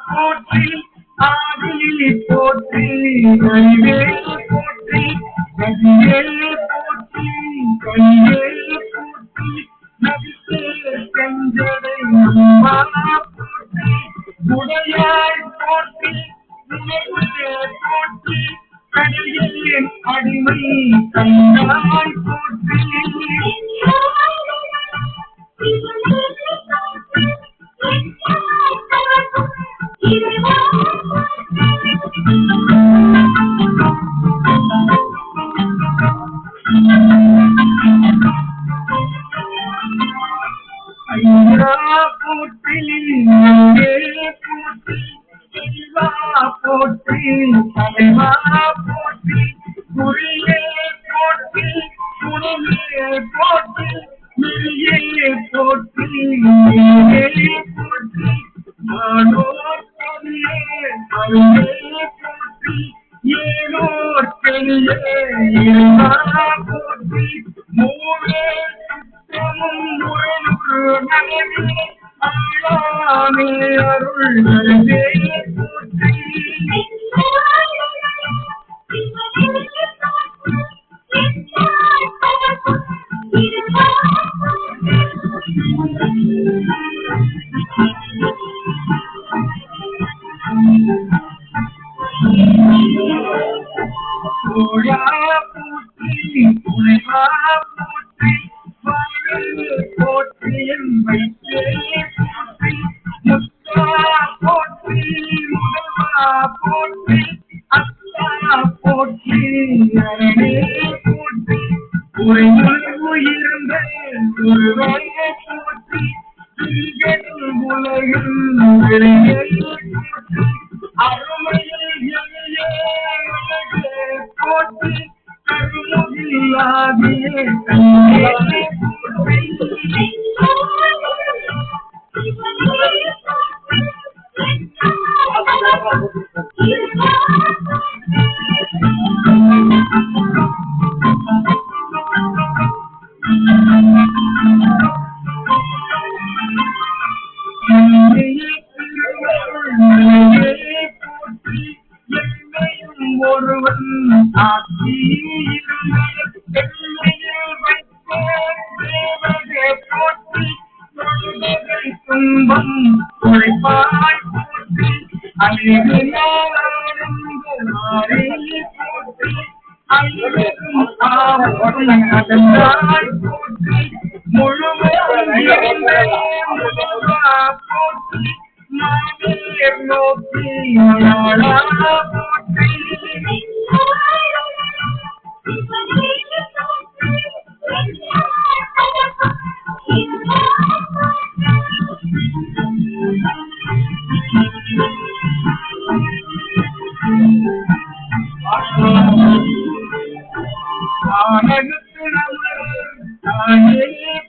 போற்றி ஆதியை போற்றி கைவேல் போற்றி கதிவேல் போற்றி கைவேல் போற்றி நதிசே செஞ்சடை அம்மா போற்றி உடையாய் போற்றி உணர்வுலே போற்றி கடலில் அடிமை கண்டாய் போற்றி ஐயா போற்றி போற்றி செல்வா போற்றி தலைவா போற்றி குறியே போற்றி குருவே போற்றி நெறியே போற்றி போற்றி மானோர் பொருளே அருளே போற்றி ஏனோர் பெரியே இறைவா போற்றி மூவே சுத்தமும் முரணுறு நலனே ஆளாமே அருள் நலனே போற்றி சோழா போற்றி புனைவா போற்றி வாழு போற்றி என் வைத்தே போற்றி முத்தா போற்றி முதல்வா போற்றி அத்தா போற்றி அரணே போற்றி உரையுள் இருந்த ஒருவரே போற்றி உலகில் விரையே போற்றி அருமையில் எளியே போற்றி கருமுகிலாகிய கண்ணே போற்றி ஒருவன் ஆட்சி போற்றி துன்பம் உழைப்பாய் போற்றி போற்றி போற்றி முழுமையாக போற்றி நானே நோக்கி போற்றி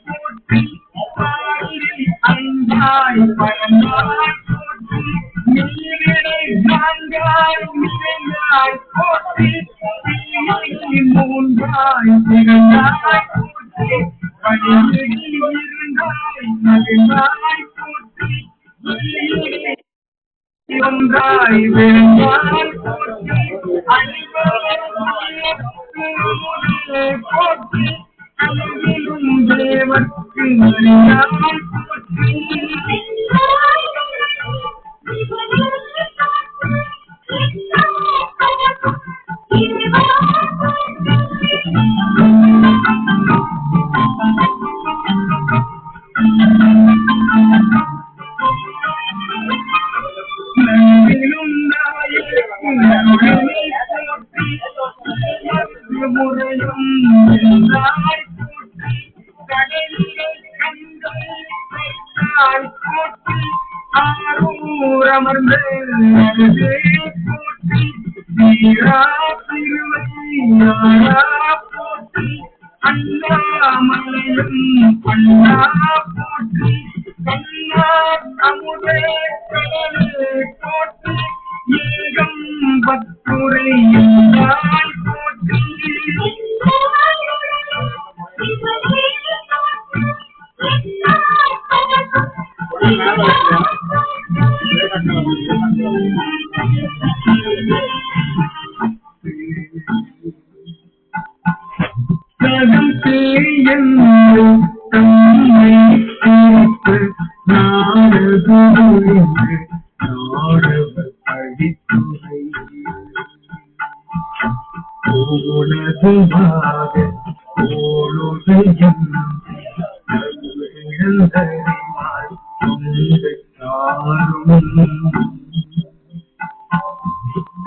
போற்றி அஞ்சாய் பழந்தாய் போற்றி நீரிடை நான்காய் நிறைந்தாய் போற்றி மூன்றாய் பிறந்தாய் போற்றி பணியில் இருந்தாய் மகிழ்ந்தாய் போற்றி ஒன்றாய் விழுந்தாய் போற்றி போற்றி அழகிலும் தேவர்க்கு அறியாய் போற்றி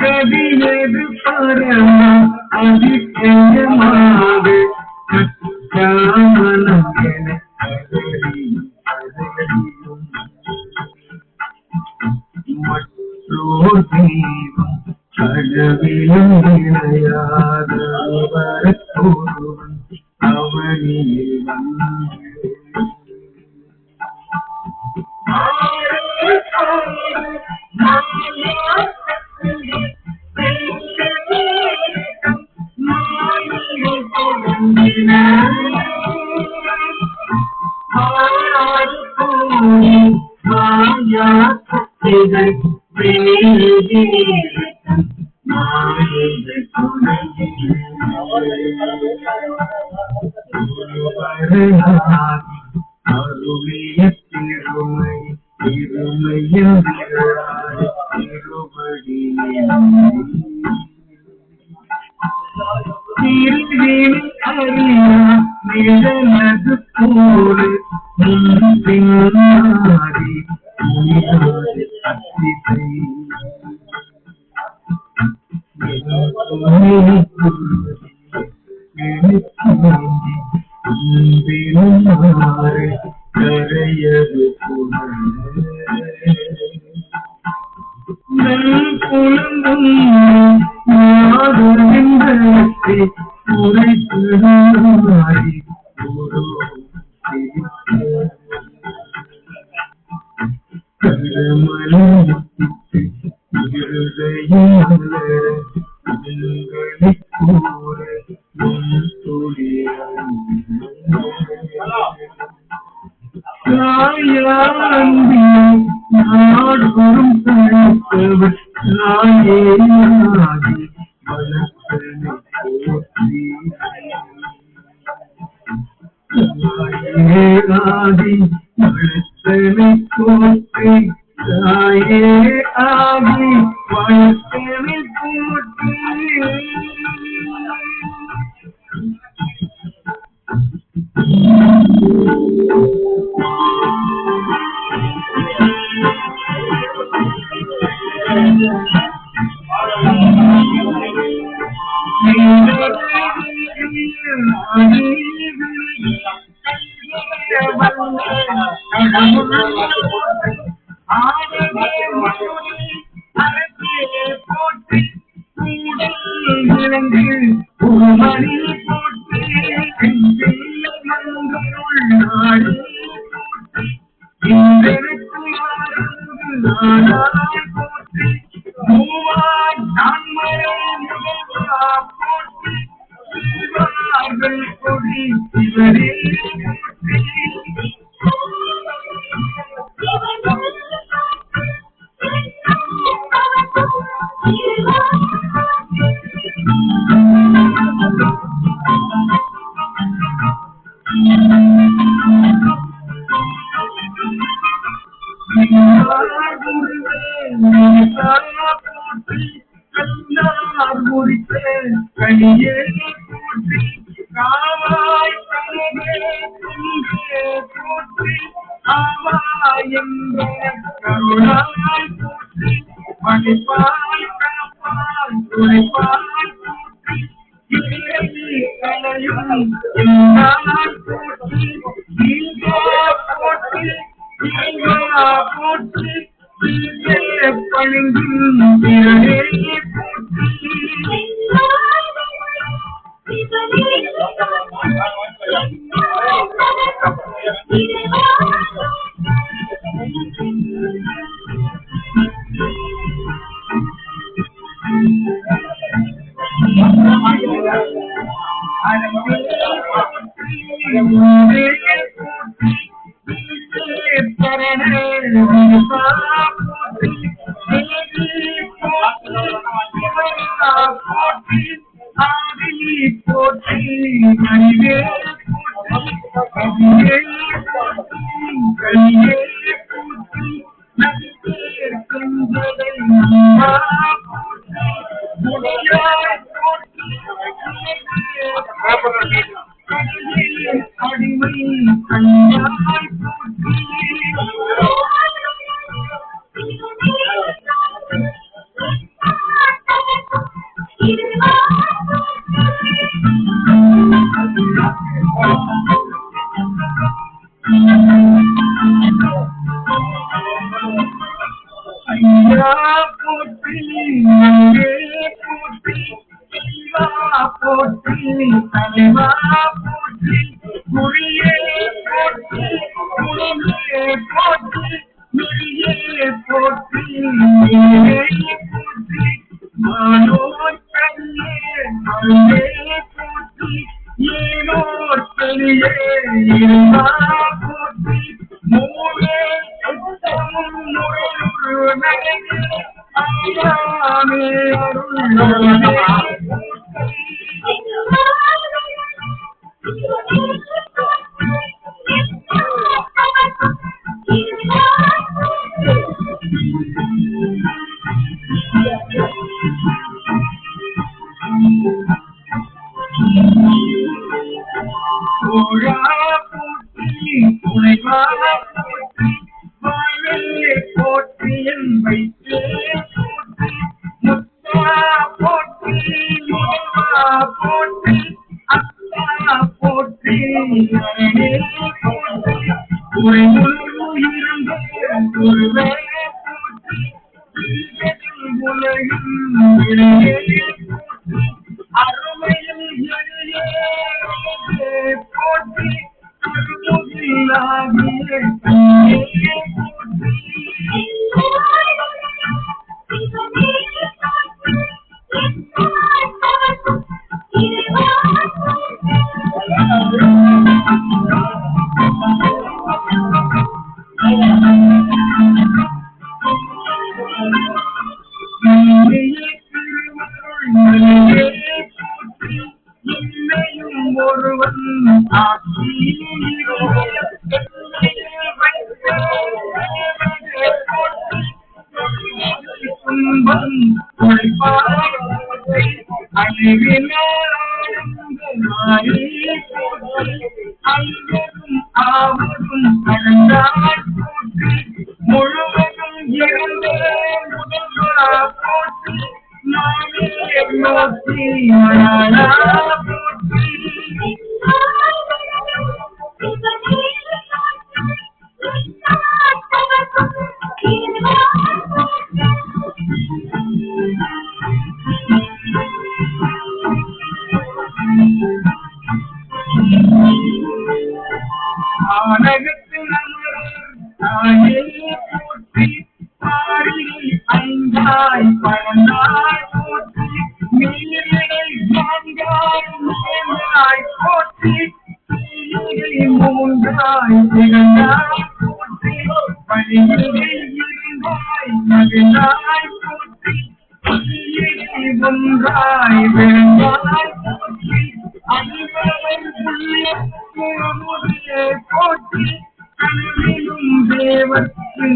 கதியது பரம அதிசயமாக கற்றாமனம் என மற்றோர் தெய்வம் அளவிலும் இணையாத ஒருவன் அவனில் வந்து அருளிய திருமை திருமையில் திருவடியில் அறியா நிழலது போல பின்னாடி கரையது புலம்பும் உரைப்பதாரி ஒரு கரமலித்து இருதயம் உங்களை கூற தாயாண்டி நாடொரும் தடுத்தவர் தாயேயாகி வளர்த்தனை போற்றி தாயேயாகி வளர்த்தனை போற்றி தாயே ஆகி வளர்த்தனை போற்றி அடிமை கண்ணாய் போற்றி ஐயா போற்றி அங்கே போற்றி செல்வா போற்றி தலைவா போற்றி குறியே போற்றி குழந்தையே போற்றி நெறியே போற்றி போற்றி மானோர் கண்ணே மருந்தே போற்றி ஏனோர் பெரியே இருவா போற்றி மூலே துணைவா போற்றி வாழே போற்றி என் வைத்தே போற்றி முத்தா போற்றி முத்தா போற்றி அத்தா போற்றி அரணே போற்றி உரைமுழுந்த குருவே போற்றி உலகின் விளையே போற்றி அருமையில் எளியே போற்றி அருமுகிலாகிய கண்ணே போற்றி என்னையும் ஒருவன் துன்பம் உழைப்பாய் அழிவினாய் அழிவதும் ஆவதும் கடந்தாய் போற்றி முழுவதும் இறந்த முதல்வா போற்றி நானே நோக்கி மழா போற்றி ஆனகத்தில் தாயே போற்றி பாரில் ஐந்தாய் பழந்தாய் போற்றி நீரிடை நான்காய் மேலாய் போற்றி மூன்றாய் திகழ்ந்தாய் போற்றி பழியிலே இருந்தாய் மகிழ்ந்தாய் போற்றி ஒன்றாய் விழுந்தாய் போற்றி போற்றி கனவிலும் தேவர்க்கு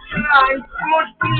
அறியாய் போற்றி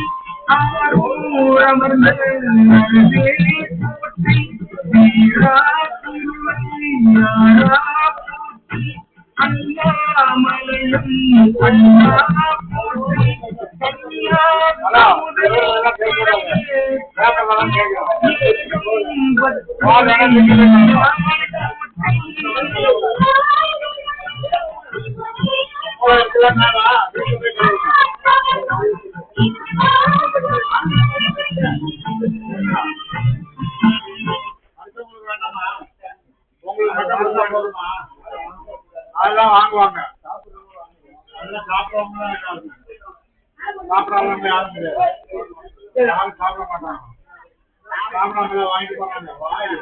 அதெல்லாம் வாங்குவாங்க. அதெல்லாம் சாப்பிடுறவங்க யாரும் கிடையாது. யாரும் சாப்பிட மாட்டாங்க. சாப்பிடாம வாங்கிட்டு போறாங்க வாய்